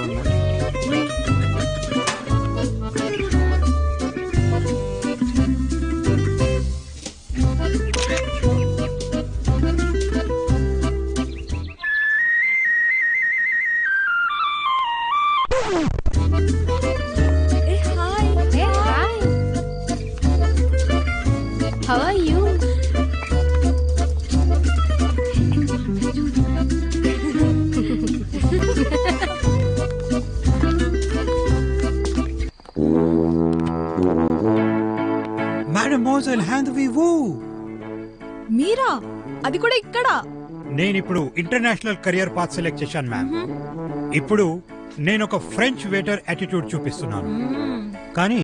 ఉన్నా. How are you? Mademoiselle Handvivu. మీరా? అది కూడా ఇక్కడ? నేను ఇప్పుడు ఇంటర్నేషనల్ కెరియర్ పాత్ సెలెక్ట్ చేశాను మ్యామ్. ఇప్పుడు నేను ఒక ఫ్రెంచ్ వెయిటర్ యాటిట్యూడ్ చూపిస్తున్నాను. కానీ